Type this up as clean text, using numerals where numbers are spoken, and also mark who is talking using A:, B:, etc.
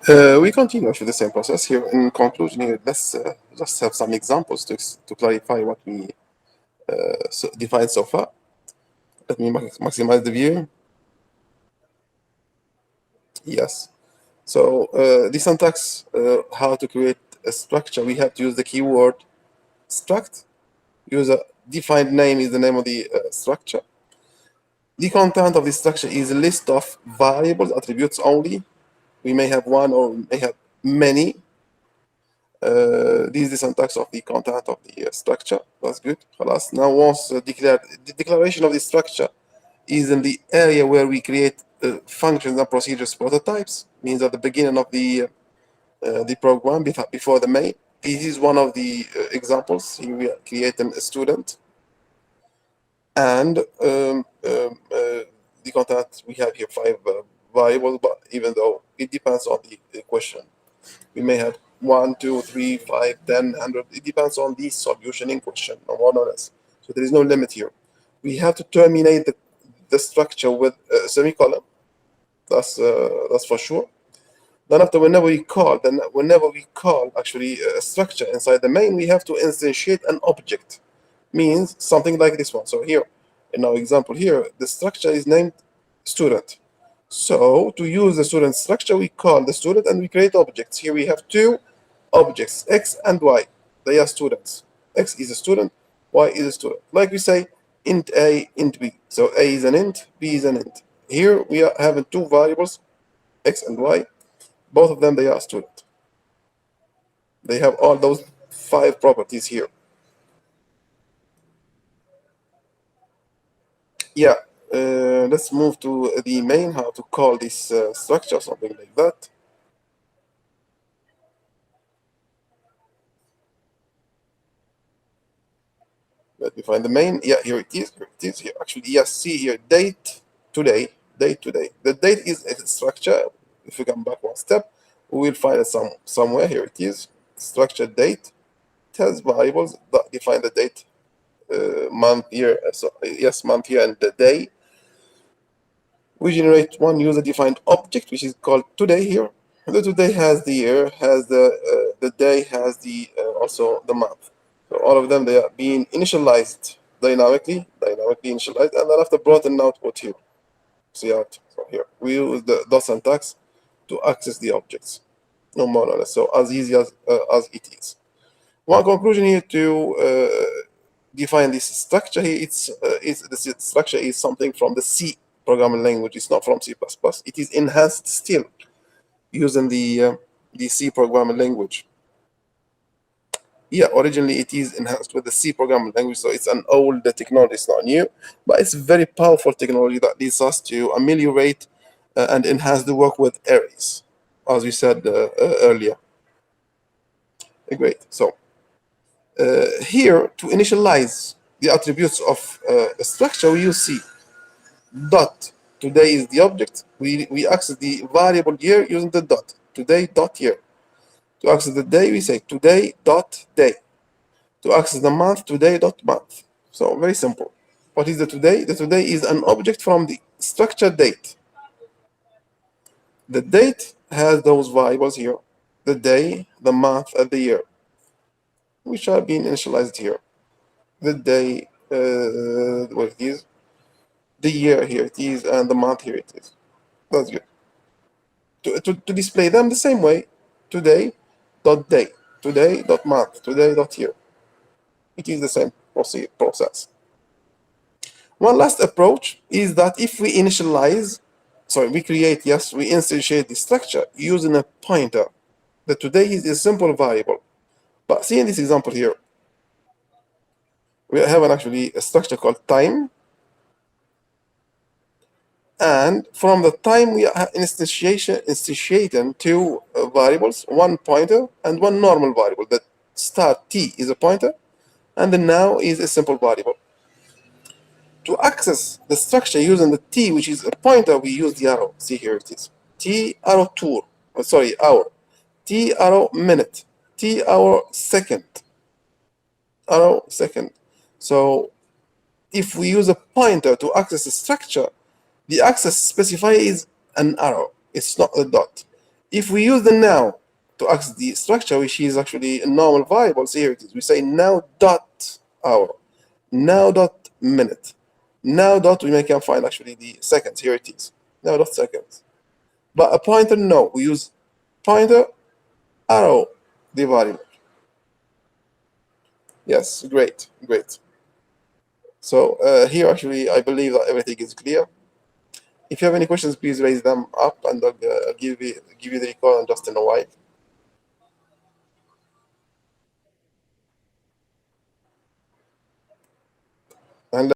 A: We continue with the same process here. In conclusion, here, let's just have some examples to clarify what we defined so far. Let me maximize the view. Yes. So the syntax, how to create a structure, we have to use the keyword struct. Use a defined name is the name of the structure. The content of the structure is a list of variables, attributes only. We may have one or we may have many. This is the syntax of the content of the structure. That's good. Now, once declared, the declaration of the structure is in the area where we create functions and procedures prototypes. Means at the beginning of the program before the main. This is one of the examples. Here we are creating a student, and the content we have here 5 variables, but even though it depends on the question, we may have 1, 2, 3, 5, 10, 100. It depends on the solution in question, no more or less. So there is no limit here. We have to terminate the structure with a semicolon. That's for sure. Then after, whenever we call actually a structure inside the main, we have to instantiate an object. Means something like this one. So here, in our example here, the structure is named student. So to use the student structure, we call the student and we create objects. Here we have 2 objects, X and Y. They are students. X is a student, Y is a student. Like we say, int A, int B. So A is an int, B is an int. Here we are having 2 variables, X and Y. Both of them, they are student. They have all those 5 properties here. Yeah, let's move to the main, how to call this structure, something like that. Let me find the main. Yeah, here it is. Here it is. Here, actually, yes. See here, date today. Date today. The date is a structure. If we come back one step, we will find it somewhere. Here it is. Structure date. It has variables that define the date, month, year. So yes, month, year, and the day. We generate one user-defined object, which is called today here. The today has the year, has the day, has the also the month. So all of them, they are being initialized dynamically initialized, and then after brought in output here. See out. So here we use the dot syntax to access the objects, no more or less. So as easy as it is. One conclusion here to define this structure here. The structure is something from the C programming language. It's not from C++. It is enhanced still using the C programming language. Yeah, originally it is enhanced with the C programming language, so it's an old technology. It's not new, but it's very powerful technology that leads us to ameliorate and enhance the work with arrays, as we said earlier. Great. So here, to initialize the attributes of a structure, we use C. Dot. Today is the object. We access the variable year using the dot. Today dot year. To access the day, we say today dot day. To access the month, today dot month. So very simple. What is the today? The today is an object from the structure date. The date has those variables here: the day, the month, and the year, which are being initialized here. The day, what it is, the year here it is, and the month here it is. That's good. To display them the same way, today dot day, today dot month, today dot year. It is the same process. One last approach is that if we initialize, we instantiate the structure using a pointer. The today is a simple variable. But see in this example here, we have actually a structure called time. And from the time we are instantiating 2 variables, one pointer and one normal variable. The start t is a pointer, and the now is a simple variable. To access the structure using the t, which is a pointer, we use the arrow. See here it is. T arrow tour. Hour. T arrow minute. T hour second. Arrow second. So if we use a pointer to access the structure, the access specifier is an arrow. It's not a dot. If we use the now to access the structure, which is actually a normal variable, so here it is. We say now dot hour, now dot minute, now dot, we can find actually the seconds. Here it is, now dot seconds. But a pointer, no, we use pointer arrow the variable. Yes, great, great. So here actually I believe that everything is clear. If you have any questions, please raise them up, and I'll give you the recall in just in a while. And